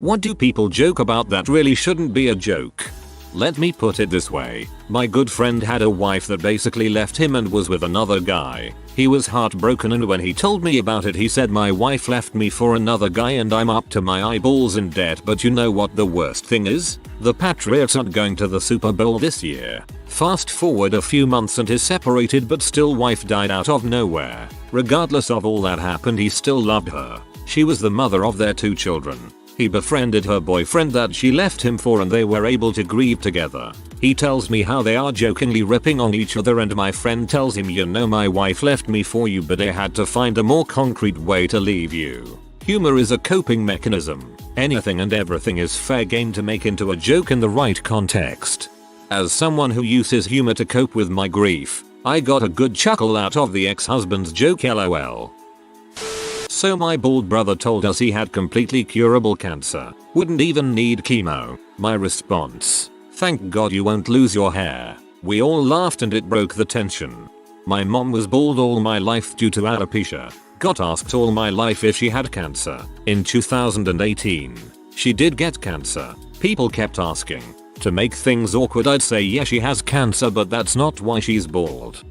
What do people joke about that really shouldn't be a joke? Let me put it this way. My good friend had a wife that basically left him and was with another guy. He was heartbroken, and when he told me about it he said, my wife left me for another guy and I'm up to my eyeballs in debt. But you know what the worst thing is? The Patriots aren't going to the Super Bowl this year. Fast forward a few months and his separated but still wife died out of nowhere. Regardless of all that happened, he still loved her. She was the mother of their 2 children. He befriended her boyfriend that she left him for and they were able to grieve together. He tells me how they are jokingly ripping on each other and my friend tells him, you know, my wife left me for you but I had to find a more concrete way to leave you. Humor is a coping mechanism. Anything and everything is fair game to make into a joke in the right context. As someone who uses humor to cope with my grief, I got a good chuckle out of the ex-husband's joke, lol. So my bald brother told us he had completely curable cancer. Wouldn't even need chemo. My response: thank God you won't lose your hair. We all laughed and it broke the tension. My mom was bald all my life due to alopecia. Got asked all my life if she had cancer. In 2018, she did get cancer. People kept asking. To make things awkward I'd say yeah, she has cancer but that's not why she's bald.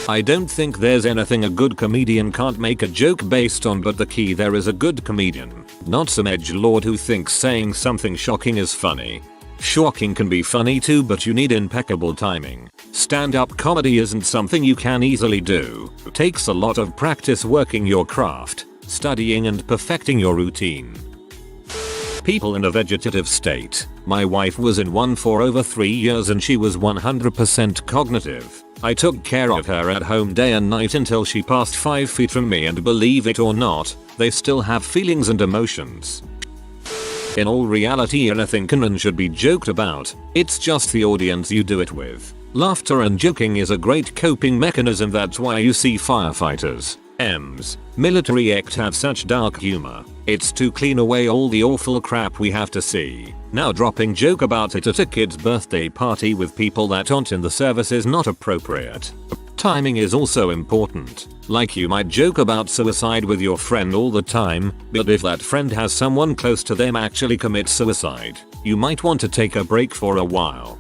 I don't think there's anything a good comedian can't make a joke based on, but the key there is a good comedian, not some edgelord who thinks saying something shocking is funny. Shocking can be funny too, but you need impeccable timing. Stand-up comedy isn't something you can easily do. It takes a lot of practice working your craft, studying and perfecting your routine. People in a vegetative state. My wife was in one for over 3 years and she was 100% cognitive. I took care of her at home day and night until she passed 5 feet from me, and believe it or not, they still have feelings and emotions. In all reality, anything can and should be joked about. It's just the audience you do it with. Laughter and joking is a great coping mechanism. That's why you see firefighters, EMS, military act have such dark humor. It's to clean away all the awful crap we have to see. Now dropping joke about it at a kid's birthday party with people that aren't in the service is not appropriate. Timing is also important. Like, you might joke about suicide with your friend all the time, but if that friend has someone close to them actually commit suicide, you might want to take a break for a while.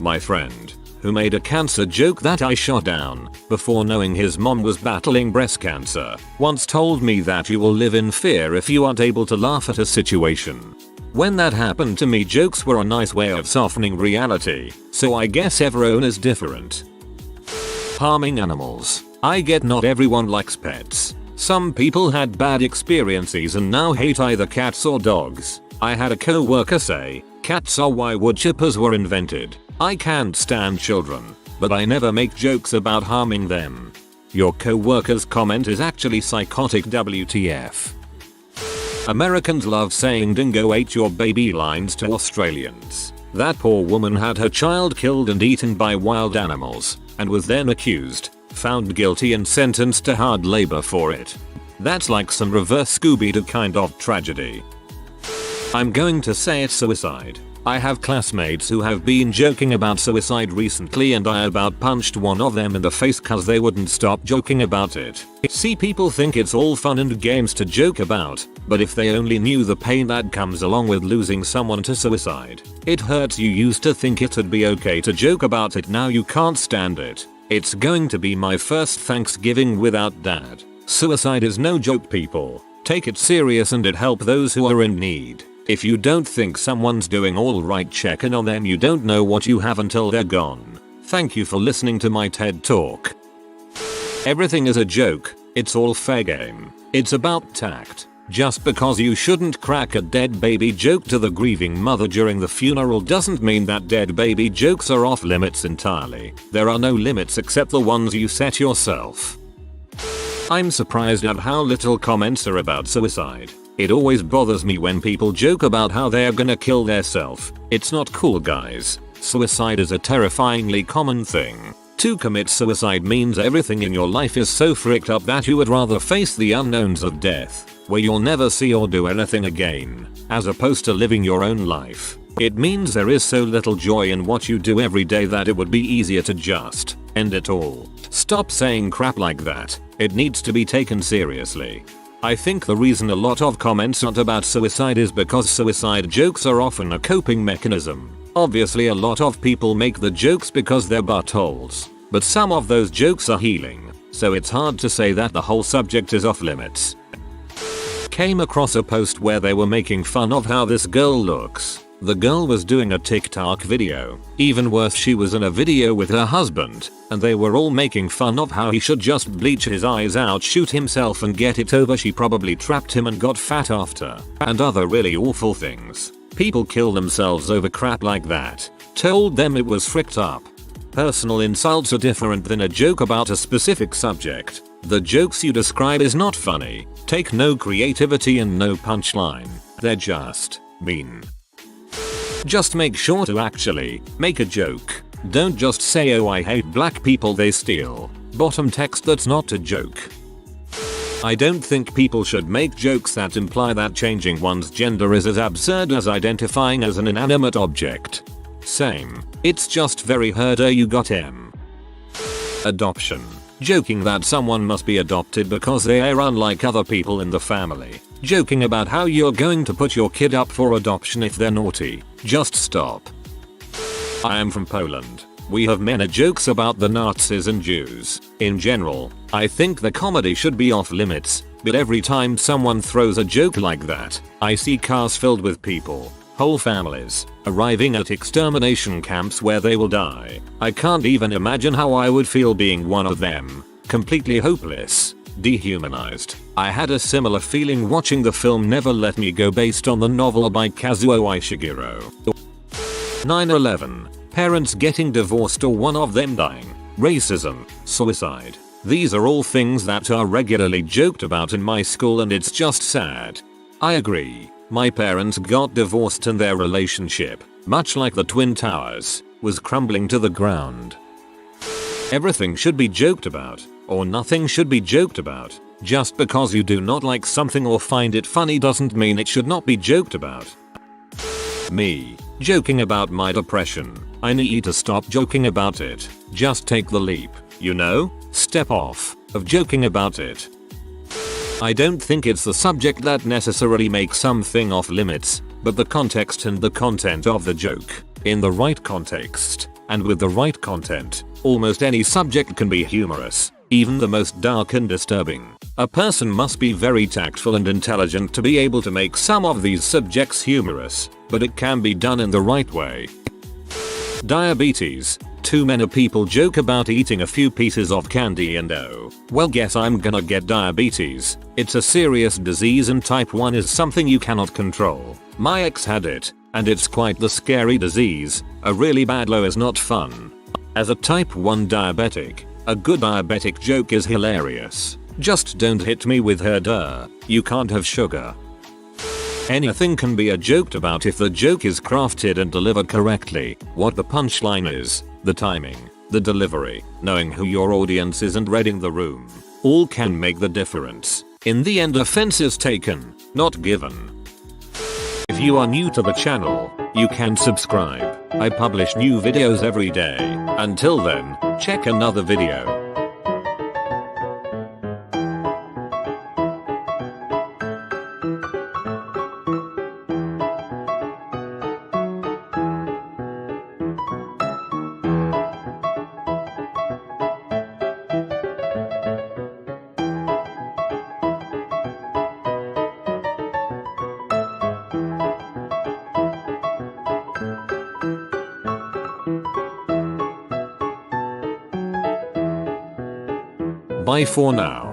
My friend, who made a cancer joke that I shot down before knowing his mom was battling breast cancer, once told me that you will live in fear if you aren't able to laugh at a situation. When that happened to me, jokes were a nice way of softening reality, so I guess everyone is different. Harming animals. I get not everyone likes pets. Some people had bad experiences and now hate either cats or dogs. I had a co-worker say, cats are why wood chippers were invented. I can't stand children, but I never make jokes about harming them. Your co-worker's comment is actually psychotic, WTF. Americans love saying dingo ate your baby lines to Australians. That poor woman had her child killed and eaten by wild animals, and was then accused, found guilty and sentenced to hard labor for it. That's like some reverse Scooby-Doo kind of tragedy. I'm going to say it's suicide. I have classmates who have been joking about suicide recently and I about punched one of them in the face cause they wouldn't stop joking about it. See, people think it's all fun and games to joke about, but if they only knew the pain that comes along with losing someone to suicide. It hurts. You used to think it'd be okay to joke about it, now you can't stand it. It's going to be my first Thanksgiving without dad. Suicide is no joke, people. Take it serious and it help those who are in need. If you don't think someone's doing alright, check in on them. You don't know what you have until they're gone. Thank you for listening to my TED Talk. Everything is a joke. It's all fair game. It's about tact. Just because you shouldn't crack a dead baby joke to the grieving mother during the funeral doesn't mean that dead baby jokes are off limits entirely. There are no limits except the ones you set yourself. I'm surprised at how little comments are about suicide. It always bothers me when people joke about how they're gonna kill theirself. It's not cool, guys. Suicide is a terrifyingly common thing. To commit suicide means everything in your life is so fricked up that you would rather face the unknowns of death, where you'll never see or do anything again, as opposed to living your own life. It means there is so little joy in what you do every day that it would be easier to just end it all. Stop saying crap like that. It needs to be taken seriously. I think the reason a lot of comments aren't about suicide is because suicide jokes are often a coping mechanism. Obviously a lot of people make the jokes because they're buttholes, but some of those jokes are healing, so it's hard to say that the whole subject is off limits. Came across a post where they were making fun of how this girl looks. The girl was doing a TikTok video. Even worse, she was in a video with her husband, and they were all making fun of how he should just bleach his eyes out, shoot himself and get it over. She probably trapped him and got fat after, and other really awful things. People kill themselves over crap like that. Told them it was fricked up. Personal insults are different than a joke about a specific subject. The jokes you describe is not funny, take no creativity and no punchline. They're just mean. Just make sure to actually make a joke. Don't just say, oh I hate black people, they steal. Bottom text, that's not a joke. I don't think people should make jokes that imply that changing one's gender is as absurd as identifying as an inanimate object. Same. It's just very herder you got M. Adoption. Joking that someone must be adopted because they are unlike other people in the family. Joking about how you're going to put your kid up for adoption if they're naughty. Just stop. I am from Poland. We have many jokes about the Nazis and Jews. In general, I think the comedy should be off limits, but every time someone throws a joke like that, I see cars filled with people, whole families, arriving at extermination camps where they will die. I can't even imagine how I would feel being one of them. Completely hopeless. Dehumanized. I had a similar feeling watching the film Never Let Me Go based on the novel by Kazuo Ishiguro. 9/11. Parents getting divorced or one of them dying. Racism. Suicide. These are all things that are regularly joked about in my school and it's just sad. I agree. My parents got divorced and their relationship, much like the Twin Towers, was crumbling to the ground. Everything should be joked about, or nothing should be joked about. Just because you do not like something or find it funny doesn't mean it should not be joked about. Me. Joking about my depression. I need to stop joking about it. Just take the leap, you know? Step off of joking about it. I don't think it's the subject that necessarily makes something off limits, but the context and the content of the joke. In the right context, and with the right content, almost any subject can be humorous, even the most dark and disturbing. A person must be very tactful and intelligent to be able to make some of these subjects humorous, but it can be done in the right way. Diabetes. Too many people joke about eating a few pieces of candy and oh, well guess I'm gonna get diabetes. It's a serious disease and type 1 is something you cannot control. My ex had it, and it's quite the scary disease. A really bad low is not fun. As a type 1 diabetic, a good diabetic joke is hilarious. Just don't hit me with her duh. You can't have sugar. Anything can be a joked about if the joke is crafted and delivered correctly. What the punchline is, the timing, the delivery, knowing who your audience is and reading the room, all can make the difference. In the end, offense is taken, not given. If you are new to the channel, you can subscribe. I publish new videos every day. Until then, check another video. Bye for now.